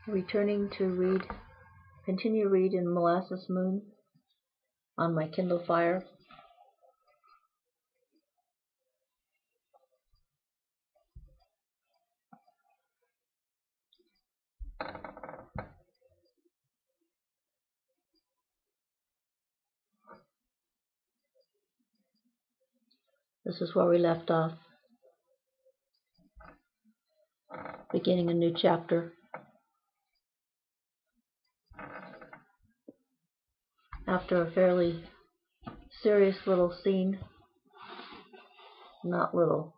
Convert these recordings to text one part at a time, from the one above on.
Returning to continue Reading-Molasses Moon on my Kindle Fire. This is where we left off, beginning a new chapter. After a fairly serious little scene, not little,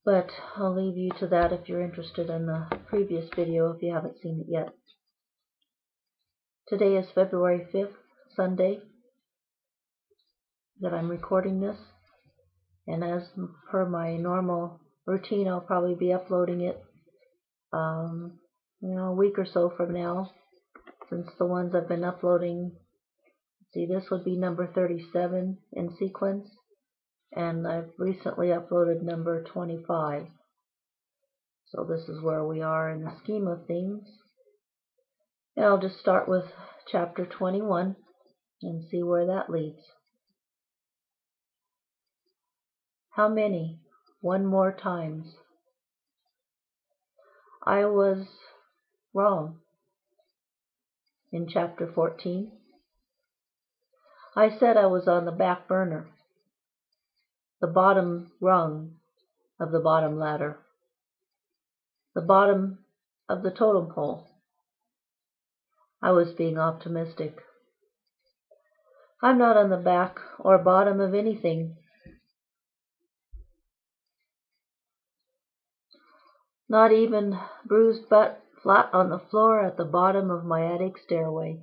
but I'll leave you to that if you're interested in the previous video if you haven't seen it yet. Today is February 5th, Sunday, that I'm recording this, and as per my normal routine, I'll probably be uploading it a week or so from now, since the ones I've been uploading, this would be number 37 in sequence, and I've recently uploaded number 25. So this is where we are in the scheme of things. And I'll just start with chapter 21 and see where that leads. How many? One more times. I was wrong. In chapter 14, I said I was on the back burner, the bottom rung of the bottom ladder, the bottom of the totem pole. I was being optimistic. I'm not on the back or bottom of anything. Not even bruised butt flat on the floor at the bottom of my attic stairway.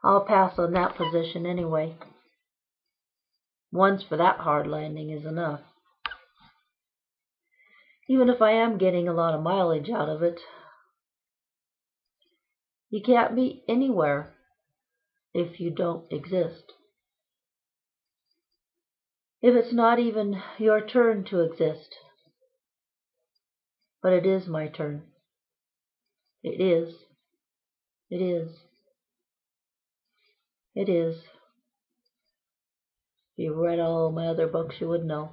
I'll pass on that position anyway. Once for that hard landing is enough. Even if I am getting a lot of mileage out of it, you can't be anywhere if you don't exist. If it's not even your turn to exist. But it is my turn. It is. It is. It is. If you read all my other books, you would know.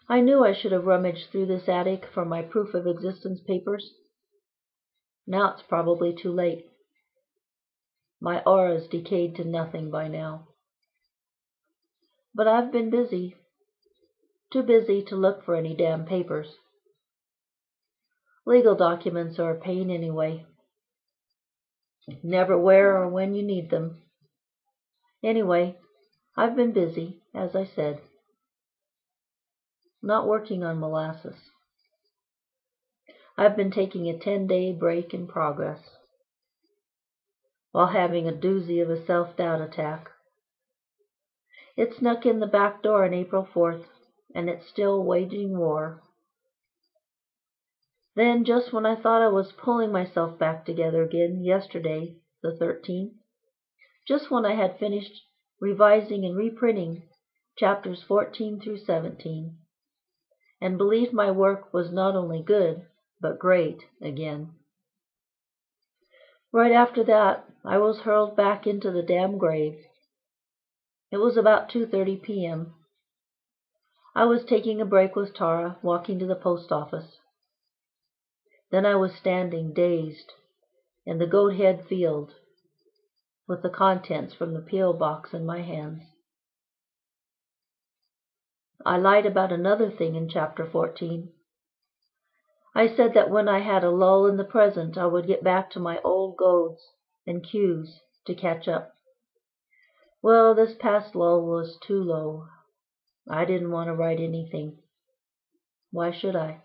I knew I should have rummaged through this attic for my proof of existence papers. Now it's probably too late. My aura's decayed to nothing by now. But I've been busy. Too busy to look for any damn papers. Legal documents are a pain anyway. Never where or when you need them. Anyway, I've been busy, as I said. Not working on Molasses. I've been taking a 10-day break in progress, while having a doozy of a self-doubt attack. It snuck in the back door on April 4th, and it's still waging war. Then, just when I thought I was pulling myself back together again, yesterday, the 13th, just when I had finished revising and reprinting chapters 14 through 17, and believed my work was not only good, but great again. Right after that, I was hurled back into the damn grave. It was about 2:30 p.m. I was taking a break with Tara, walking to the post office. Then I was standing, dazed, in the Goat Head field, with the contents from the P.O. box in my hands. I lied about another thing in chapter 14. I said that when I had a lull in the present, I would get back to my old goads and cues to catch up. Well, this past lull was too low. I didn't want to write anything. Why should I?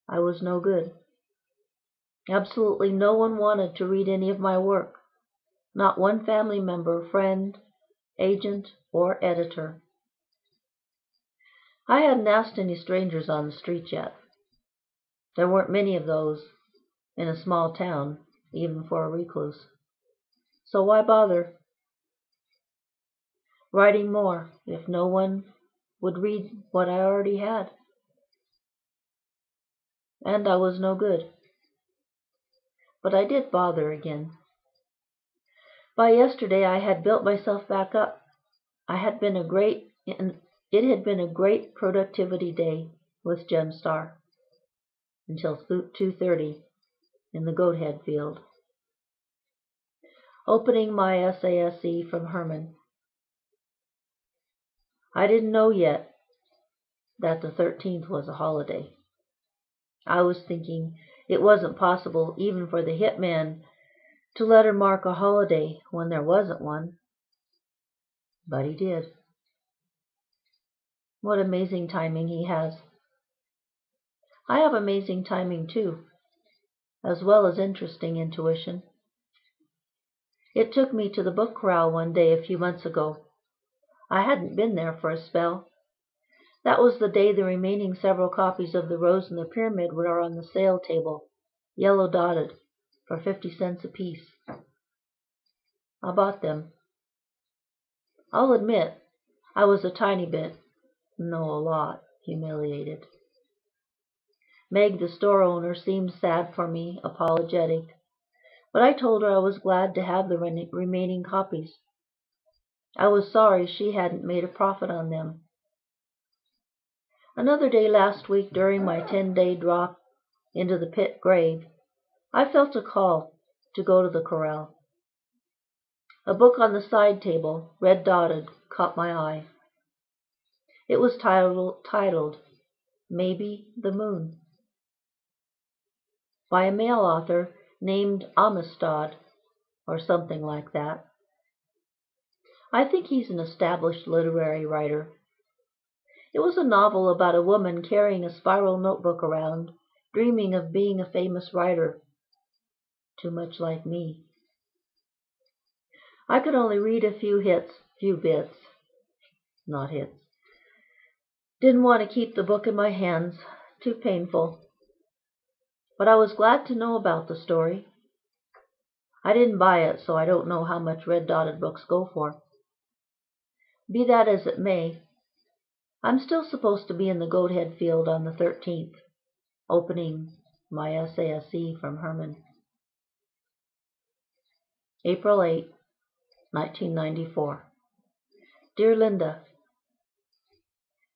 I was no good. Absolutely no one wanted to read any of my work. Not one family member, friend, agent, or editor. I hadn't asked any strangers on the street yet. There weren't many of those in a small town, even for a recluse. So why bother writing more if no one would read what I already had? and I was no good. But I did bother again. By yesterday I had built myself back up. It had been a great productivity day with Gemstar until 2:30 in the Goathead field. Opening my SASE from Herman. I didn't know yet that the 13th was a holiday. I was thinking it wasn't possible even for the hitman to let her mark a holiday when there wasn't one. But he did. What amazing timing he has. I have amazing timing too, as well as interesting intuition. It took me to the book corral one day a few months ago. I hadn't been there for a spell. That was the day the remaining several copies of The Rose and the Pyramid were on the sale table, yellow dotted, for 50 cents apiece. I bought them. I'll admit, I was a tiny bit, no, a lot, humiliated. Meg, the store owner, seemed sad for me, apologetic, but I told her I was glad to have the remaining copies. I was sorry she hadn't made a profit on them. Another day last week, during my 10-day drop into the pit grave, I felt a call to go to the corral. A book on the side table, red dotted, caught my eye. It was titled Maybe the Moon, by a male author named Amistad, or something like that. I think he's an established literary writer. It was a novel about a woman carrying a spiral notebook around, dreaming of being a famous writer. Too much like me. I could only read a few bits. Not hits. Didn't want to keep the book in my hands. Too painful. But I was glad to know about the story. I didn't buy it, so I don't know how much red-dotted books go for. Be that as it may, I'm still supposed to be in the Goathead field on the 13th, opening my SASE from Herman. April 8, 1994. Dear Linda,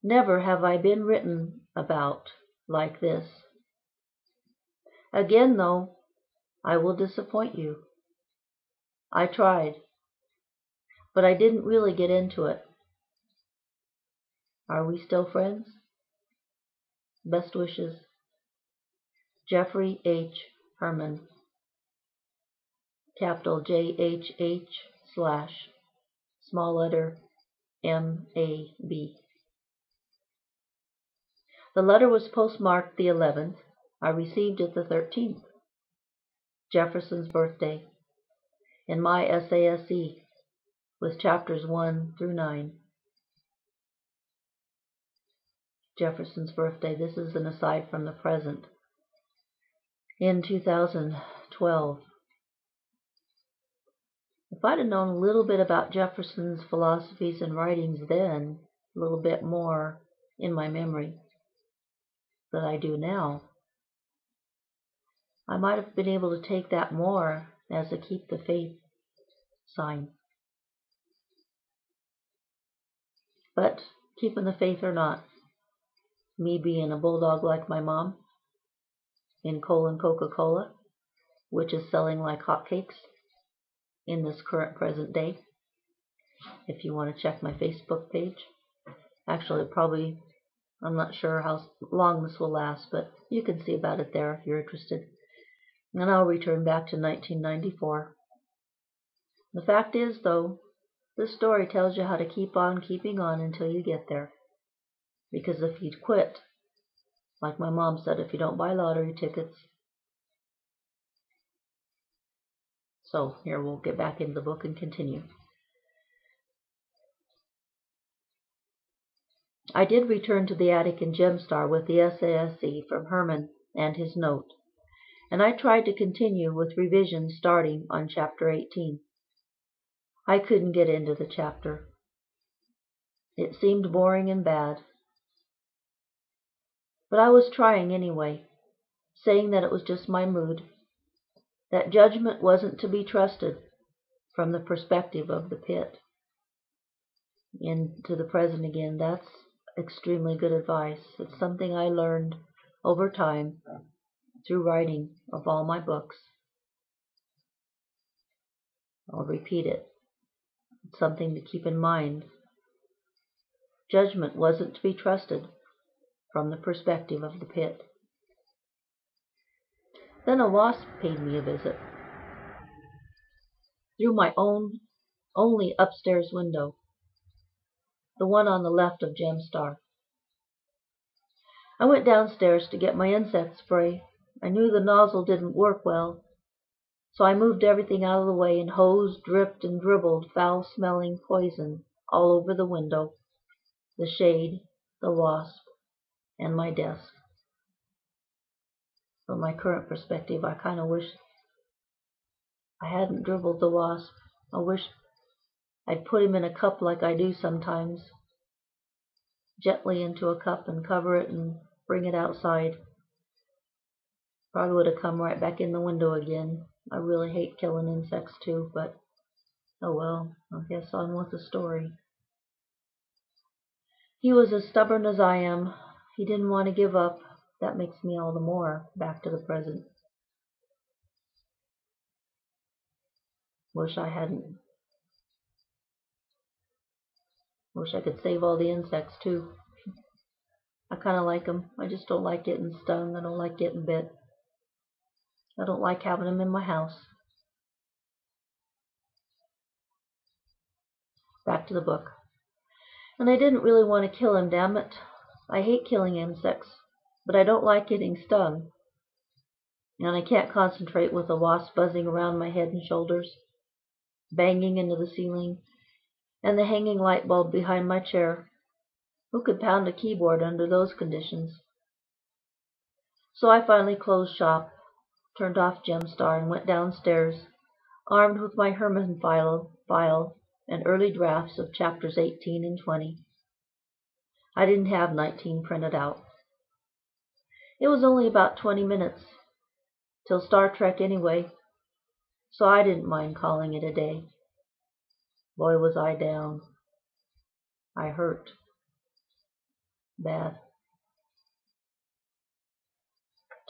never have I been written about like this. Again, though, I will disappoint you. I tried, but I didn't really get into it. Are we still friends? Best wishes, Jeffrey H. Herman, capital JHH / small letter MAB. The letter was postmarked the 11th. I received it the 13th. Jefferson's birthday. In my SASE, with chapters 1 through 9. Jefferson's birthday. This is an aside from the present. In 2012. If I'd have known a little bit about Jefferson's philosophies and writings then, a little bit more in my memory than I do now, I might have been able to take that more as a keep the faith sign. But keeping the faith or not, me being a bulldog like my mom, in Coca-Cola, which is selling like hotcakes in this current present day. If you want to check my Facebook page. Actually, I'm not sure how long this will last, but you can see about it there if you're interested. And I'll return back to 1994. The fact is, though, this story tells you how to keep on keeping on until you get there. Because if you quit, like my mom said, if you don't buy lottery tickets. So here we'll get back into the book and continue. I did return to the attic in Gemstar with the SASE from Herman and his note, and I tried to continue with revisions starting on chapter 18. I couldn't get into the chapter. It seemed boring and bad. But I was trying anyway. saying that it was just my mood, that judgment wasn't to be trusted from the perspective of the pit. And to the present again, that's extremely good advice. It's something I learned over time through writing of all my books. I'll repeat it. It's something to keep in mind. Judgment wasn't to be trusted from the perspective of the pit. Then a wasp paid me a visit through my only upstairs window, the one on the left of Gemstar. I went downstairs to get my insect spray. I knew the nozzle didn't work well, so I moved everything out of the way and hosed, dripped, and dribbled foul-smelling poison all over the window, the shade, the wasp, and my desk. From my current perspective, I kind of wish I hadn't dribbled the wasp. I wish I'd put him in a cup like I do sometimes, gently into a cup and cover it and bring it outside. Probably would have come right back in the window again. I really hate killing insects too, but oh well, I guess on with the story. He was as stubborn as I am. He didn't want to give up. That makes me all the more back to the present. Wish I hadn't. Wish I could save all the insects too. I kind of like them. I just don't like getting stung. I don't like getting bit. I don't like having them in my house. Back to the book. And I didn't really want to kill him, damn it. I hate killing insects, but I don't like getting stung. And I can't concentrate with a wasp buzzing around my head and shoulders, banging into the ceiling, and the hanging light bulb behind my chair. Who could pound a keyboard under those conditions? So I finally closed shop, turned off Gemstar, and went downstairs, armed with my Herman file and early drafts of chapters 18 and 20. I didn't have 19 printed out. It was only about 20 minutes till Star Trek anyway, so I didn't mind calling it a day. Boy, was I down. I hurt. Bad.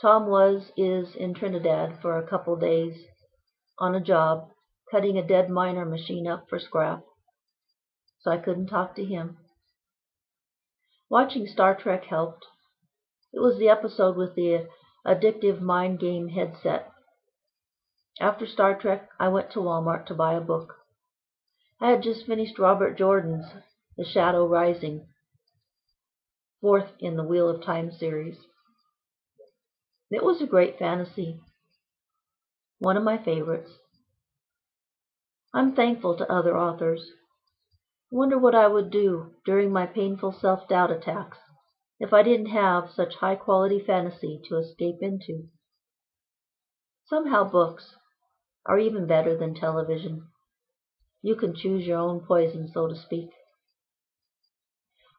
Tom is in Trinidad for a couple days on a job, cutting a dead miner machine up for scrap, so I couldn't talk to him. Watching Star Trek helped. It was the episode with the addictive mind game headset. After Star Trek, I went to Walmart to buy a book. I had just finished Robert Jordan's The Shadow Rising, fourth in the Wheel of Time series. It was a great fantasy, one of my favorites. I'm thankful to other authors. I wonder what I would do during my painful self-doubt attacks if I didn't have such high-quality fantasy to escape into. Somehow books are even better than television. You can choose your own poison, so to speak.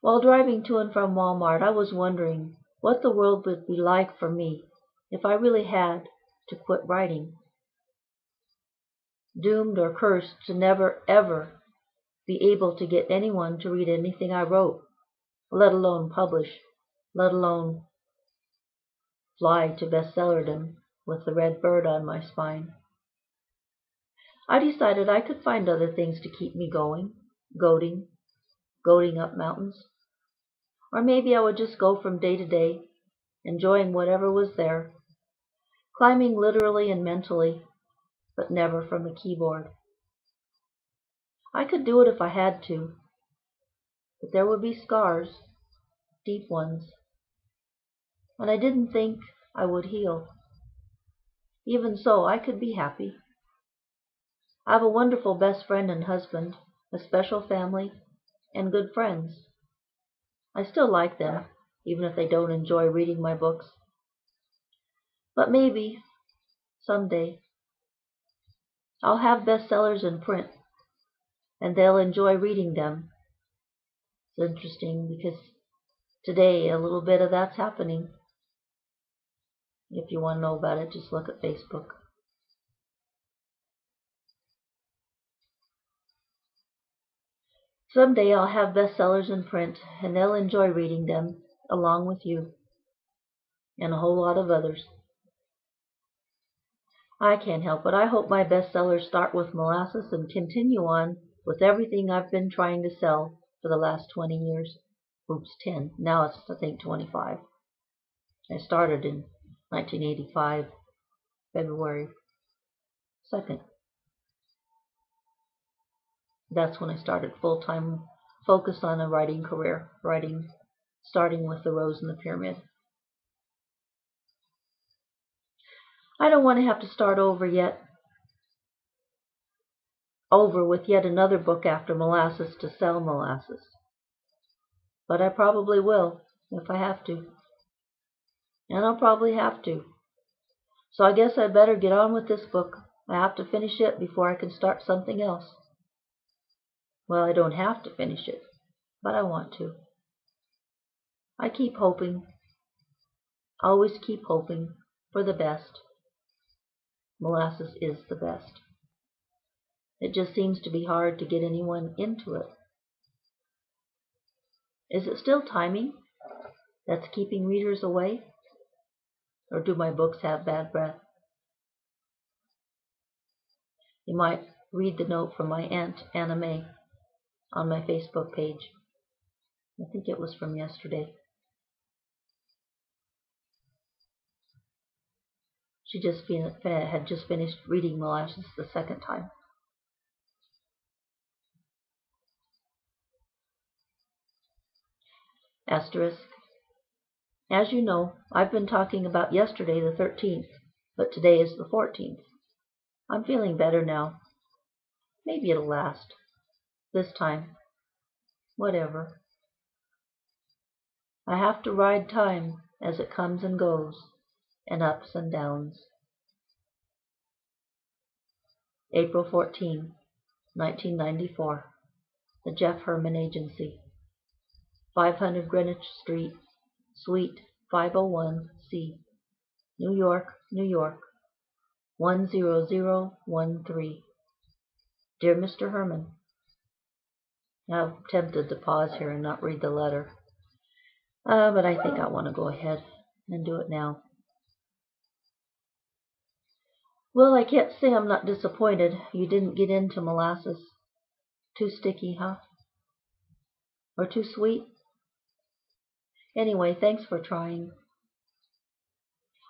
While driving to and from Walmart, I was wondering what the world would be like for me if I really had to quit writing. Doomed or cursed to never, ever be able to get anyone to read anything I wrote, let alone publish, let alone fly to bestsellerdom with the red bird on my spine. I decided I could find other things to keep me going, goading up mountains. Or maybe I would just go from day to day, enjoying whatever was there, climbing literally and mentally, but never from a keyboard. I could do it if I had to, but there would be scars, deep ones, and I didn't think I would heal. Even so, I could be happy. I have a wonderful best friend and husband, a special family, and good friends. I still like them, even if they don't enjoy reading my books. But maybe, someday, I'll have bestsellers in print, and they'll enjoy reading them. It's interesting because today a little bit of that's happening. If you want to know about it, just look at Facebook. Someday I'll have bestsellers in print, and they'll enjoy reading them, along with you, and a whole lot of others. I can't help it. I hope my bestsellers start with Molasses and continue on with everything I've been trying to sell for the last 20 years. Oops, 10. Now it's, I think, 25. I started in 1985, February 2nd. That's when I started full-time focus on a writing career, starting with The Rose in the Pyramid. I don't want to have to start over with yet another book after Molasses to sell Molasses. But I probably will, if I have to. And I'll probably have to. So I guess I'd better get on with this book. I have to finish it before I can start something else. Well, I don't have to finish it, but I want to. I keep hoping, always keep hoping for the best. Molasses is the best. It just seems to be hard to get anyone into it. Is it still timing that's keeping readers away? Or do my books have bad breath? You might read the note from my Aunt Anna May on my Facebook page. I think it was from yesterday. She had just finished Reading-Molasses the second time. Asterisk. As you know, I've been talking about yesterday the 13th, but today is the 14th. I'm feeling better now. Maybe it'll last. This time. Whatever. I have to ride time as it comes and goes, and ups and downs. April 14, 1994. The Jeff Herman Agency. 500 Greenwich Street, Suite 501C, New York, New York, 10013. Dear Mr. Herman, I'm tempted to pause here and not read the letter, but I think I want to go ahead and do it now. Well, I can't say I'm not disappointed you didn't get into Molasses. Too sticky, huh? Or too sweet? Anyway, thanks for trying.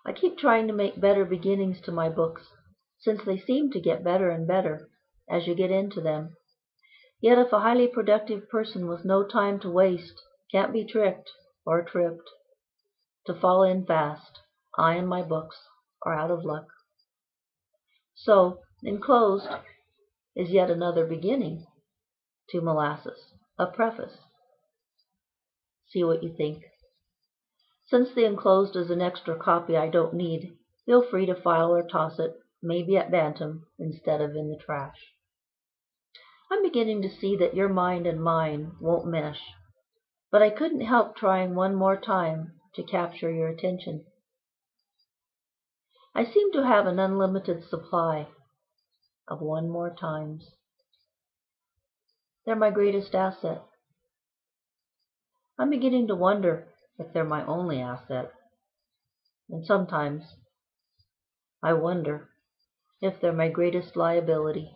I keep trying to make better beginnings to my books, since they seem to get better and better as you get into them. Yet if a highly productive person with no time to waste can't be tricked or tripped to fall in fast, I and my books are out of luck. So, enclosed is yet another beginning to Molasses, a preface. See what you think. Since the enclosed is an extra copy I don't need, feel free to file or toss it, maybe at Bantam instead of in the trash. I'm beginning to see that your mind and mine won't mesh, but I couldn't help trying one more time to capture your attention. I seem to have an unlimited supply of one more times. They're my greatest asset. I'm beginning to wonder if they're my only asset. And sometimes I wonder if they're my greatest liability.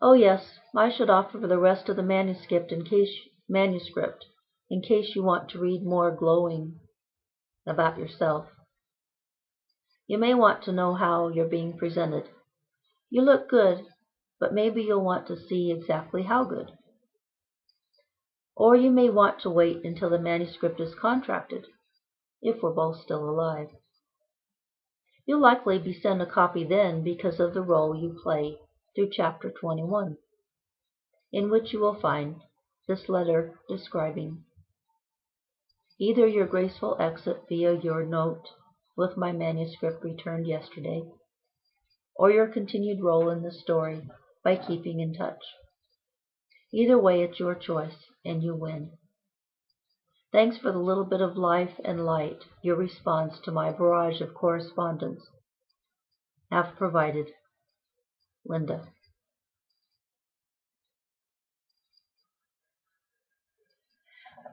Oh yes, I should offer the rest of the manuscript in case you want to read more glowing about yourself. You may want to know how you're being presented. You look good, but maybe you'll want to see exactly how good. Or you may want to wait until the manuscript is contracted, if we're both still alive. You'll likely be sent a copy then because of the role you play through chapter 21, in which you will find this letter describing either your graceful exit via your note with my manuscript returned yesterday, or your continued role in the story by keeping in touch. Either way, it's your choice, and you win. Thanks for the little bit of life and light your response to my barrage of correspondence have provided. Linda.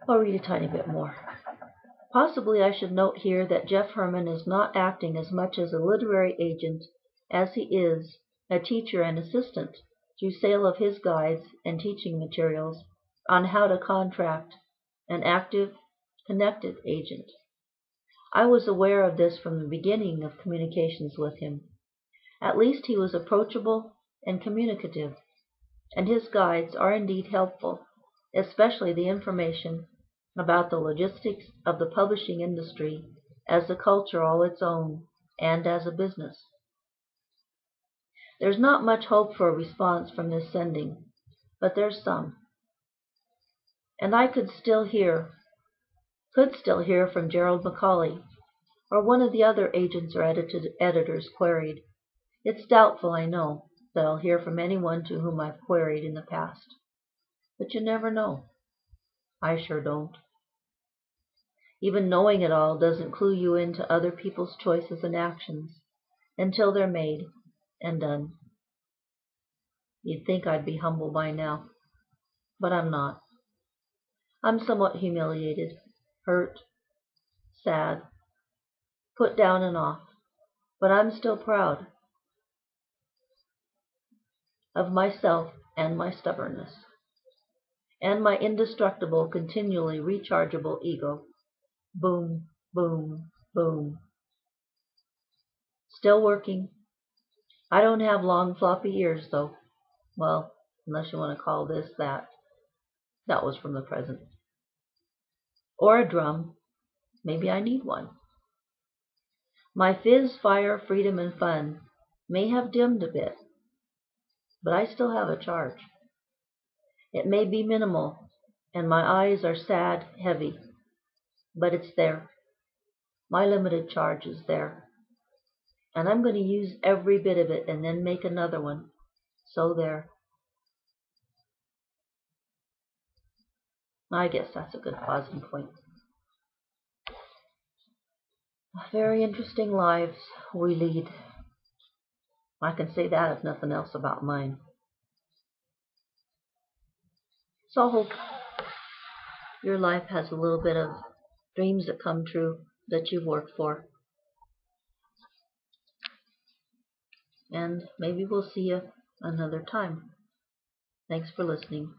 I'll read a tiny bit more. Possibly I should note here that Jeff Herman is not acting as much as a literary agent as he is a teacher and assistant through sale of his guides and teaching materials on how to contract an active, connected agent. I was aware of this from the beginning of communications with him. At least he was approachable and communicative, and his guides are indeed helpful, especially the information about the logistics of the publishing industry as a culture all its own and as a business. There's not much hope for a response from this sending, but there's some. And I could still hear from Gerald Macaulay, or one of the other agents or editors queried. It's doubtful, I know, that I'll hear from anyone to whom I've queried in the past. But you never know. I sure don't. Even knowing it all doesn't clue you into other people's choices and actions until they're made and done. You'd think I'd be humble by now, but I'm not. I'm somewhat humiliated, hurt, sad, put down and off, but I'm still proud of myself and my stubbornness, and my indestructible, continually rechargeable ego. Boom, boom, boom. Still working. I don't have long floppy ears, though. Well, unless you want to call this that. That was from the present. Or a drum. Maybe I need one. My fizz, fire, freedom, and fun may have dimmed a bit, but I still have a charge. It may be minimal, and my eyes are sad, heavy, but it's there. My limited charge is there. And I'm going to use every bit of it and then make another one. So there. I guess that's a good pausing point. Very interesting lives we lead. I can say that if nothing else about mine. So I hope your life has a little bit of dreams that come true that you've worked for. And maybe we'll see you another time. Thanks for listening.